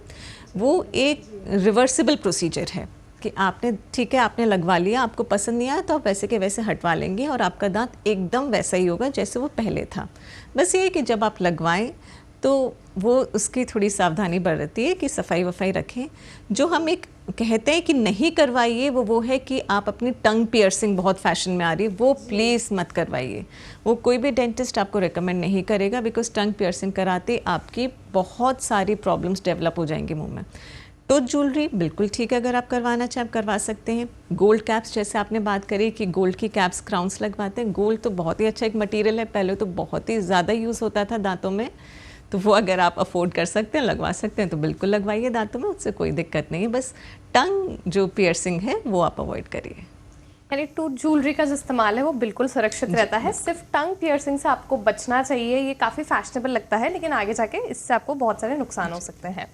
वो एक रिवर्सिबल प्रोसीजर है कि आपने, ठीक है, आपने लगवा लिया, आपको पसंद नहीं आया तो आप वैसे के वैसे हटवा लेंगे और आपका दांत एकदम वैसा ही होगा जैसे वो पहले था। बस ये है कि जब आप लगवाएं तो वो उसकी थोड़ी सावधानी बरतती है कि सफाई वफाई रखें। जो हम एक कहते हैं कि नहीं करवाइए वो है कि आप अपनी टंग पियर्सिंग बहुत फैशन में आ रही है, वो प्लीज़ मत करवाइए। वो कोई भी डेंटिस्ट आपको रेकमेंड नहीं करेगा, बिकॉज टंग पियर्सिंग कराते आपकी बहुत सारी प्रॉब्लम्स डेवलप हो जाएंगी मुँह में। टूथ ज्वेलरी बिल्कुल ठीक है, अगर आप करवाना चाहें आप करवा सकते हैं। गोल्ड कैप्स, जैसे आपने बात करी कि गोल्ड की कैप्स क्राउन्स लगवाते हैं, गोल्ड तो बहुत ही अच्छा एक मटेरियल है, पहले तो बहुत ही ज़्यादा यूज़ होता था दांतों में, तो वो अगर आप अफोर्ड कर सकते हैं, लगवा सकते हैं, तो बिल्कुल लगवाइए दांतों में, उससे कोई दिक्कत नहीं है। बस टंग जो पियर्सिंग है वो आप अवॉइड करिए। यानी टूथ ज्वेलरी का जो इस्तेमाल है वो बिल्कुल सुरक्षित रहता है, सिर्फ टंग पियर्सिंग से आपको बचना चाहिए। ये काफ़ी फैशनेबल लगता है, लेकिन आगे जाके इससे आपको बहुत सारे नुकसान हो सकते हैं।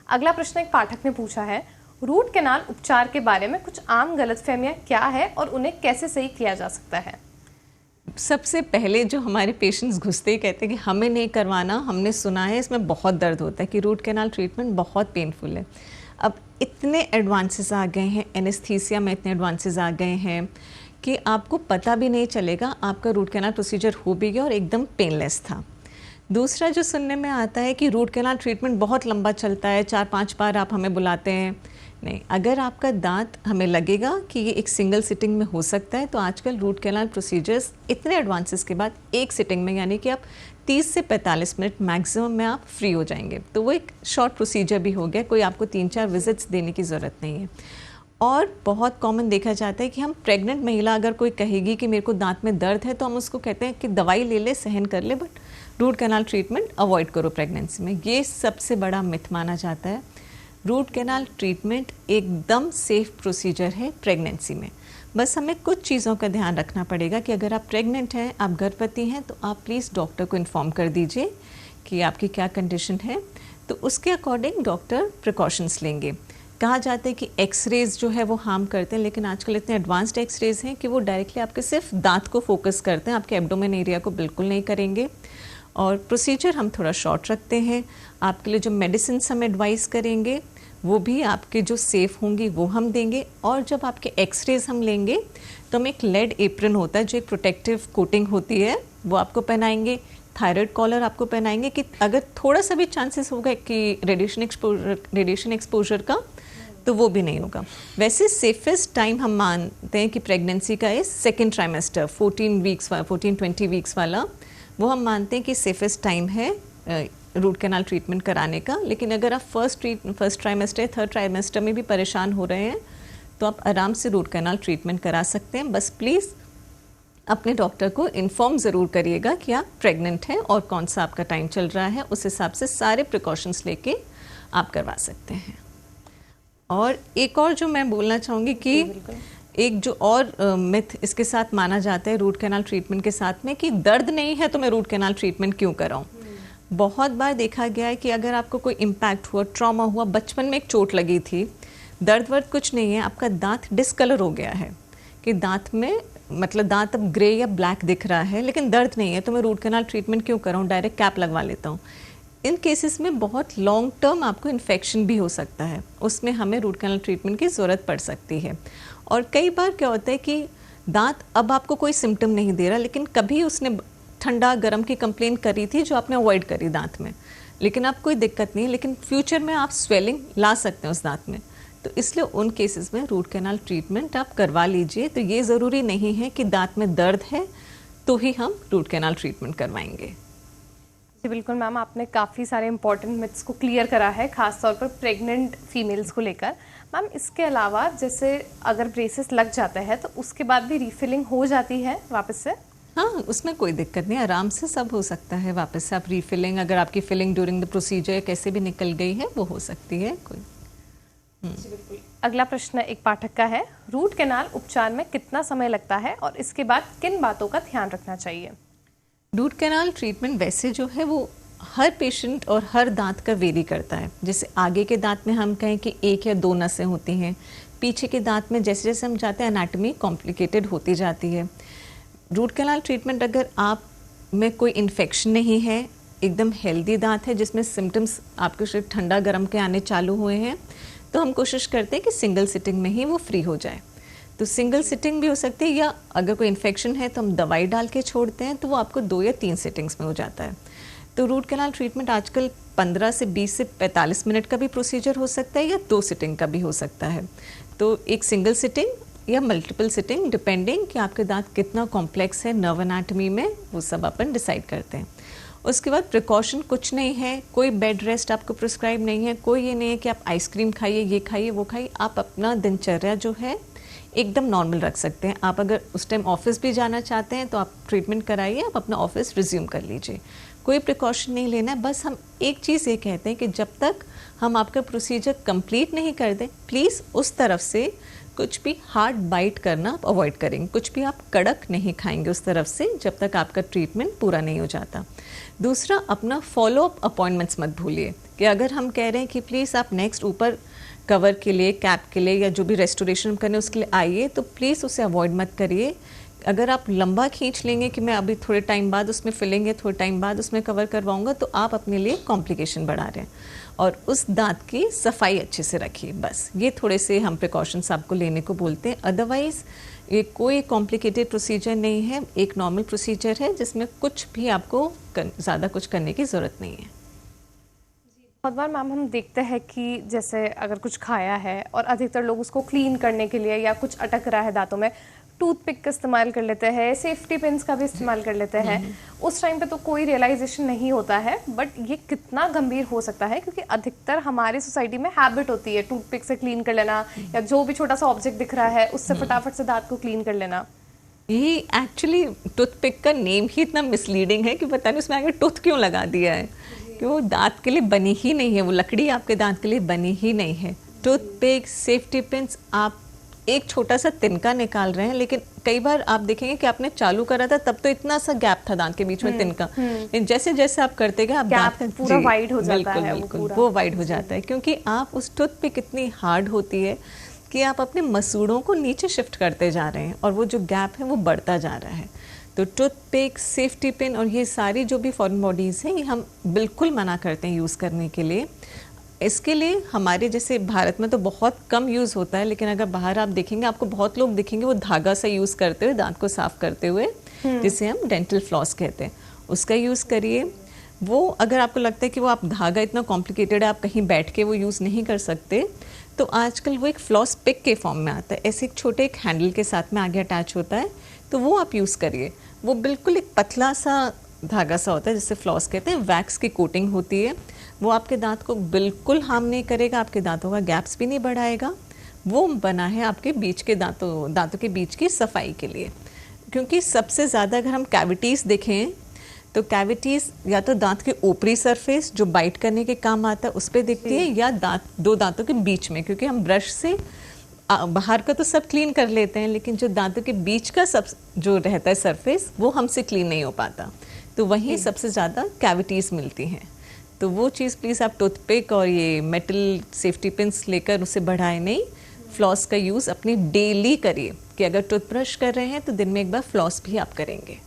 अगला प्रश्न एक पाठक ने पूछा है, रूट कैनाल उपचार के बारे में कुछ आम गलतफहमियां क्या है और उन्हें कैसे सही किया जा सकता है? सबसे पहले जो हमारे पेशेंट्स घुसते ही कहते हैं कि हमें नहीं करवाना, हमने सुना है इसमें बहुत दर्द होता है, कि रूट कैनाल ट्रीटमेंट बहुत पेनफुल है। अब इतने एडवांसेस आ गए हैं, एनेस्थीसिया में इतने एडवांसेस आ गए हैं कि आपको पता भी नहीं चलेगा आपका रूट कैनाल प्रोसीजर हो भी गया और एकदम पेनलेस था। दूसरा जो सुनने में आता है कि रूट कैनाल ट्रीटमेंट बहुत लंबा चलता है, 4-5 बार आप हमें बुलाते हैं। नहीं, अगर आपका दांत हमें लगेगा कि ये एक सिंगल सिटिंग में हो सकता है, तो आजकल रूट कैनाल प्रोसीजर्स इतने एडवांसेस के बाद एक सिटिंग में, यानी कि आप 30 से 45 मिनट मैक्सिमम में आप फ्री हो जाएंगे। तो वो एक शॉर्ट प्रोसीजर भी हो गया, कोई आपको 3-4 विजिट्स देने की ज़रूरत नहीं है। और बहुत कॉमन देखा जाता है कि हम प्रेग्नेंट महिला अगर कोई कहेगी कि मेरे को दांत में दर्द है, तो हम उसको कहते हैं कि दवाई ले ले, सहन कर ले, but root canal treatment avoid करो प्रेगनेंसी में। ये सबसे बड़ा मिथ माना जाता है। रूट कैनाल ट्रीटमेंट एकदम सेफ प्रोसीजर है प्रेगनेंसी में। बस हमें कुछ चीज़ों का ध्यान रखना पड़ेगा कि अगर आप प्रेग्नेंट हैं, आप गर्भवती हैं, तो आप प्लीज़ डॉक्टर को इन्फॉर्म कर दीजिए कि आपकी क्या कंडीशन है, तो उसके अकॉर्डिंग डॉक्टर प्रिकॉशंस लेंगे। कहा जाता है कि एक्सरेज जो है वो हार्म करते हैं, लेकिन आजकल इतने एडवांस्ड एक्सरेज हैं कि वो डायरेक्टली आपके सिर्फ दांत को फोकस करते हैं, आपके एब्डोमेन एरिया को बिल्कुल नहीं करेंगे। और प्रोसीजर हम थोड़ा शॉर्ट रखते हैं। आपके लिए जो मेडिसिन हम एडवाइस करेंगे वो भी आपके जो सेफ़ होंगी वो हम देंगे। और जब आपके एक्सरेज हम लेंगे तो हम एक लेड एप्रन होता है जो एक प्रोटेक्टिव कोटिंग होती है, वो आपको पहनाएंगे। थायराइड कॉलर आपको पहनाएंगे कि अगर थोड़ा सा भी चांसेस होगा कि रेडिएशन एक्सपोजर का, तो वो भी नहीं होगा। वैसे सेफेस्ट टाइम हम मानते हैं कि प्रेगनेंसी का है सेकेंड ट्राइमेस्टर, 14-20 वीक्स वाला, वो हम मानते हैं कि सेफेस्ट टाइम है रूट कैनाल ट्रीटमेंट कराने का। लेकिन अगर आप फर्स्ट ट्राइमेस्टर, थर्ड ट्राइमेस्टर में भी परेशान हो रहे हैं, तो आप आराम से रूट कैनाल ट्रीटमेंट करा सकते हैं। बस प्लीज़ अपने डॉक्टर को इन्फॉर्म ज़रूर करिएगा कि आप प्रेग्नेंट हैं और कौन सा आपका टाइम चल रहा है, उस हिसाब से सारे प्रिकॉशंस लेके आप करवा सकते हैं। और एक और जो मैं बोलना चाहूँगी कि एक जो और मिथ इसके साथ माना जाता है रूट कैनाल ट्रीटमेंट के साथ में, कि दर्द नहीं है तो मैं रूट कैनाल ट्रीटमेंट क्यों कराऊँ। बहुत बार देखा गया है कि अगर आपको कोई इम्पैक्ट हुआ, ट्रॉमा हुआ, बचपन में एक चोट लगी थी, दर्द वर्द कुछ नहीं है, आपका दांत डिसकलर हो गया है, कि दांत में मतलब दांत अब ग्रे या ब्लैक दिख रहा है, लेकिन दर्द नहीं है, तो मैं रूट कैनाल ट्रीटमेंट क्यों कराऊँ, डायरेक्ट कैप लगवा लेता हूँ। इन केसेस में बहुत लॉन्ग टर्म आपको इन्फेक्शन भी हो सकता है, उसमें हमें रूट कैनाल ट्रीटमेंट की ज़रूरत पड़ सकती है। और कई बार क्या होता है कि दांत अब आपको कोई सिम्टम नहीं दे रहा, लेकिन कभी उसने ठंडा गर्म की कंप्लेन करी थी जो आपने अवॉइड करी दांत में, लेकिन अब कोई दिक्कत नहीं है, लेकिन फ्यूचर में आप स्वेलिंग ला सकते हैं उस दांत में, तो इसलिए उन केसेस में रूट कैनाल ट्रीटमेंट आप करवा लीजिए। तो ये ज़रूरी नहीं है कि दांत में दर्द है तो ही हम रूट कैनाल ट्रीटमेंट करवाएंगे। जी बिल्कुल मैम, आपने काफ़ी सारे इंपॉर्टेंट मिथ्स को क्लियर करा है, खासतौर पर प्रेग्नेंट फीमेल्स को लेकर। मैम इसके अलावा जैसे अगर ब्रेसेस लग जाते हैं तो उसके बाद भी रीफिलिंग हो जाती है वापस से? हाँ, उसमें कोई दिक्कत नहीं, आराम से सब हो सकता है वापस से। आप रीफिलिंग, अगर आपकी फिलिंग ड्यूरिंग द प्रोसीजर कैसे भी निकल गई है, वो हो सकती है कोई। अगला प्रश्न एक पाठक का है, रूट कैनाल उपचार में कितना समय लगता है और इसके बाद किन बातों का ध्यान रखना चाहिए? रूट कैनाल ट्रीटमेंट वैसे जो है वो हर पेशेंट और हर दांत का वेरी करता है। जैसे आगे के दांत में हम कहें कि 1 या 2 नसें होती हैं, पीछे के दांत में जैसे जैसे हम जाते हैं एनाटॉमी कॉम्प्लिकेटेड होती जाती है। रूट कैनाल ट्रीटमेंट अगर आप में कोई इन्फेक्शन नहीं है, एकदम हेल्दी दांत है जिसमें सिम्टम्स आपके सिर्फ ठंडा गर्म के आने चालू हुए हैं, तो हम कोशिश करते हैं कि सिंगल सिटिंग में ही वो फ्री हो जाए। तो सिंगल सिटिंग भी हो सकती है, या अगर कोई इन्फेक्शन है तो हम दवाई डाल के छोड़ते हैं, तो वो आपको 2 या 3 सिटिंग्स में हो जाता है। तो रूट कैनाल ट्रीटमेंट आजकल 15 से 20 से 45 मिनट का भी प्रोसीजर हो सकता है, या 2 सिटिंग का भी हो सकता है। तो एक सिंगल सिटिंग या मल्टीपल सिटिंग, डिपेंडिंग कि आपके दांत कितना कॉम्प्लेक्स है नर्व एनाटॉमी में, वो सब अपन डिसाइड करते हैं। उसके बाद प्रिकॉशन कुछ नहीं है, कोई बेड रेस्ट आपको प्रिस्क्राइब नहीं है, कोई ये नहीं है कि आप आइसक्रीम खाइए, ये खाइए, वो खाइए। आप अपना दिनचर्या जो है एकदम नॉर्मल रख सकते हैं। आप अगर उस टाइम ऑफिस भी जाना चाहते हैं तो आप ट्रीटमेंट कराइए, आप अपना ऑफिस रिज्यूम कर लीजिए। कोई प्रिकॉशन नहीं लेना है। बस हम एक चीज़ ये कहते हैं कि जब तक हम आपका प्रोसीजर कंप्लीट नहीं कर दें, प्लीज़ उस तरफ से कुछ भी हार्ड बाइट करना आप अवॉइड करेंगे, कुछ भी आप कड़क नहीं खाएंगे उस तरफ से जब तक आपका ट्रीटमेंट पूरा नहीं हो जाता। दूसरा, अपना फॉलो अप अपॉइंटमेंट्स मत भूलिए कि अगर हम कह रहे हैं कि प्लीज़ आप नेक्स्ट ऊपर कवर के लिए, कैप के लिए या जो भी रेस्टोरेशन करने उसके लिए आइए, तो प्लीज़ उसे अवॉइड मत करिए। अगर आप लंबा खींच लेंगे कि मैं अभी थोड़े टाइम बाद उसमें फिलेंगे, थोड़े टाइम बाद उसमें कवर करवाऊंगा, तो आप अपने लिए कॉम्प्लिकेशन बढ़ा रहे हैं। और उस दांत की सफाई अच्छे से रखिए। बस ये थोड़े से हम प्रिकॉशंस आपको लेने को बोलते हैं। अदरवाइज़ ये कोई कॉम्प्लिकेटेड प्रोसीजर नहीं है, एक नॉर्मल प्रोसीजर है जिसमें कुछ भी आपको ज़्यादा कुछ करने की ज़रूरत नहीं है। बहुत बार मैम हम देखते हैं कि जैसे अगर कुछ खाया है और अधिकतर लोग उसको क्लीन करने के लिए या कुछ अटक रहा है दांतों में, टूथपिक का इस्तेमाल कर लेते हैं, सेफ्टी पिन्स का भी इस्तेमाल कर लेते हैं। उस टाइम पे तो कोई रियलाइजेशन नहीं होता है, बट ये कितना गंभीर हो सकता है, क्योंकि अधिकतर हमारी सोसाइटी में हैबिट होती है टूथपिक से क्लीन कर लेना या जो भी छोटा सा ऑब्जेक्ट दिख रहा है उससे फटाफट से दांत को क्लीन कर लेना। ये एक्चुअली टूथपिक का नेम ही इतना मिसलीडिंग है कि पता नहीं उसमें आगे टूथ क्यों लगा दिया है, कि वो दांत के लिए बनी ही नहीं है, वो लकड़ी आपके दांत के लिए बनी ही नहीं है। टूथपिक, सेफ्टी पिन्स, आप एक छोटा सा तिनका निकाल रहे हैं, लेकिन कई बार आप देखेंगे कि आपने चालू करा था तब तो इतना सा गैप था दांत के बीच में तिनका, जैसे जैसे आप करते गए आप दांत पूरा वाइड हो जाता है, वो वाइड हो जाता है, क्योंकि आप उस टूथपिक इतनी हार्ड होती है कि आप अपने मसूड़ों को नीचे शिफ्ट करते जा रहे हैं और वो जो गैप है वो बढ़ता जा रहा है। तो टूथपिक, सेफ्टी पिन और ये सारी जो भी फॉरेन बॉडीज़ हैं, ये हम बिल्कुल मना करते हैं यूज़ करने के लिए। इसके लिए हमारे जैसे भारत में तो बहुत कम यूज़ होता है, लेकिन अगर बाहर आप देखेंगे आपको बहुत लोग दिखेंगे वो धागा सा यूज़ करते हुए दांत को साफ करते हुए, जिसे हम डेंटल फ्लॉस कहते हैं, उसका यूज़ करिए। वो अगर आपको लगता है कि वो आप धागा इतना कॉम्प्लिकेटेड है, आप कहीं बैठ के वो यूज़ नहीं कर सकते, तो आजकल वो एक फ्लॉस पिक के फॉर्म में आता है, ऐसे एक छोटे एक हैंडल के साथ में आगे अटैच होता है, तो वो आप यूज़ करिए। वो बिल्कुल एक पतला सा धागा सा होता है जिससे फ्लॉस कहते हैं, वैक्स की कोटिंग होती है, वो आपके दांत को बिल्कुल हार्म नहीं करेगा, आपके दांतों का गैप्स भी नहीं बढ़ाएगा। वो बना है आपके बीच के दांतों के बीच की सफाई के लिए, क्योंकि सबसे ज़्यादा अगर हम कैविटीज़ देखें तो कैविटीज़ या तो दांत के ऊपरी सरफेस जो बाइट करने के काम आता है उस पर दिखती है, या दो दांतों के बीच में, क्योंकि हम ब्रश से बाहर का तो सब क्लीन कर लेते हैं, लेकिन जो दांतों के बीच का सब जो रहता है सरफेस वो हमसे क्लीन नहीं हो पाता, तो वहीं सबसे ज़्यादा कैविटीज़ मिलती हैं। तो वो चीज़ प्लीज़ आप टूथपिक और ये मेटल सेफ्टी पिन्स लेकर उसे बढ़ाएं नहीं। फ्लॉस का यूज़ अपनी डेली करिए, कि अगर टूथब्रश कर रहे हैं तो दिन में एक बार फ्लॉस भी आप करेंगे।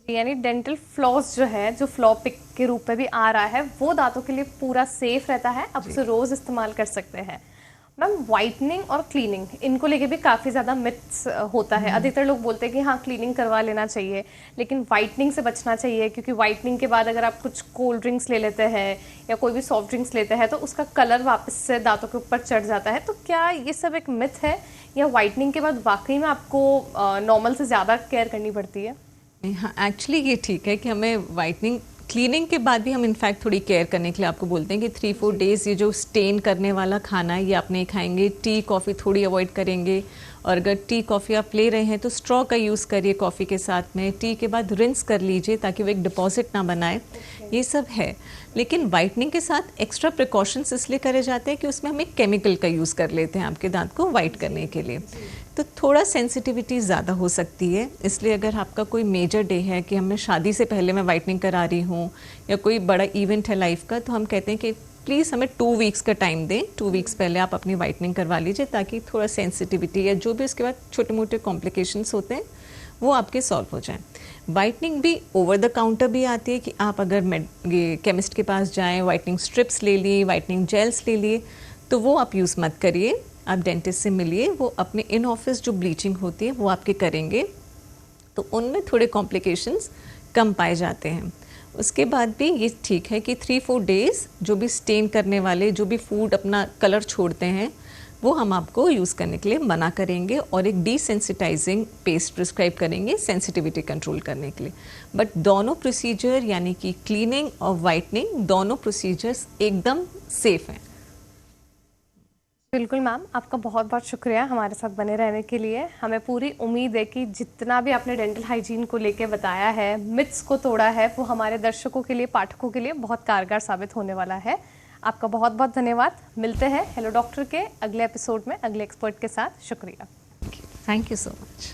यानी डेंटल फ्लॉस जो है, जो फ्लॉ पिक के रूप में भी आ रहा है, वो दांतों के लिए पूरा सेफ रहता है, आप उसे रोज़ इस्तेमाल कर सकते हैं। मैम, वाइटनिंग और क्लीनिंग, इनको लेके भी काफ़ी ज़्यादा मिथ्स होता है। अधिकतर लोग बोलते हैं कि हाँ क्लीनिंग करवा लेना चाहिए, लेकिन वाइटनिंग से बचना चाहिए, क्योंकि वाइटनिंग के बाद अगर आप कुछ कोल्ड ड्रिंक्स ले लेते हैं या कोई भी सॉफ्ट ड्रिंक्स लेते हैं तो उसका कलर वापस से दांतों के ऊपर चढ़ जाता है। तो क्या ये सब एक मिथ है, या वाइटनिंग के बाद वाकई में आपको नॉर्मल से ज़्यादा केयर करनी पड़ती है? हाँ, एक्चुअली ये ठीक है कि हमें वाइटनिंग, क्लीनिंग के बाद भी हम इनफैक्ट थोड़ी केयर करने के लिए आपको बोलते हैं कि 3-4 डेज़ ये जो स्टेन करने वाला खाना है ये आप नहीं खाएंगे, टी कॉफ़ी थोड़ी अवॉइड करेंगे, और अगर टी कॉफ़ी आप ले रहे हैं तो स्ट्रॉ का यूज़ करिए कॉफ़ी के साथ में, टी के बाद रिंस कर लीजिए ताकि वो एक डिपॉजिट ना बनाए। ये सब है, लेकिन वाइटनिंग के साथ एक्स्ट्रा प्रिकॉशंस इसलिए करे जाते हैं कि उसमें हम एक केमिकल का यूज़ कर लेते हैं आपके दांत को वाइट करने के लिए, तो थोड़ा सेंसिटिविटी ज़्यादा हो सकती है। इसलिए अगर आपका कोई मेजर डे है कि हमें शादी से पहले मैं वाइटनिंग करा रही हूँ या कोई बड़ा इवेंट है लाइफ का, तो हम कहते हैं कि प्लीज़ हमें 2 वीक्स का टाइम दें, 2 वीक्स पहले आप अपनी वाइटनिंग करवा लीजिए ताकि थोड़ा सेंसिटिविटी या जो भी उसके बाद छोटे मोटे कॉम्प्लिकेशंस होते हैं वो आपके सॉल्व हो जाएं। वाइटनिंग भी ओवर द काउंटर भी आती है कि आप अगर ये केमिस्ट के पास जाएं, वाइटनिंग स्ट्रिप्स ले लिए, वाइटनिंग जेल्स ले लिए, तो वो आप यूज़ मत करिए। आप डेंटिस्ट से मिलिए, वो अपने इन ऑफिस जो ब्लीचिंग होती है वो आपके करेंगे, तो उनमें थोड़े कॉम्प्लिकेशंस कम पाए जाते हैं। उसके बाद भी ये ठीक है कि 3-4 डेज़ जो भी स्टेन करने वाले, जो भी फूड अपना कलर छोड़ते हैं, वो हम आपको यूज़ करने के लिए मना करेंगे और एक डिसेंसिटाइजिंग पेस्ट प्रिस्क्राइब करेंगे सेंसिटिविटी कंट्रोल करने के लिए। बट दोनों प्रोसीजर यानी कि क्लीनिंग और वाइटनिंग, दोनों प्रोसीजर्स एकदम सेफ हैं। बिल्कुल मैम, आपका बहुत बहुत शुक्रिया हमारे साथ बने रहने के लिए। हमें पूरी उम्मीद है कि जितना भी आपने डेंटल हाइजीन को लेके बताया है, मिथ्स को तोड़ा है, वो हमारे दर्शकों के लिए, पाठकों के लिए बहुत कारगर साबित होने वाला है। आपका बहुत बहुत धन्यवाद। मिलते हैं हेलो डॉक्टर के अगले एपिसोड में अगले एक्सपर्ट के साथ। शुक्रिया। Thank you so much.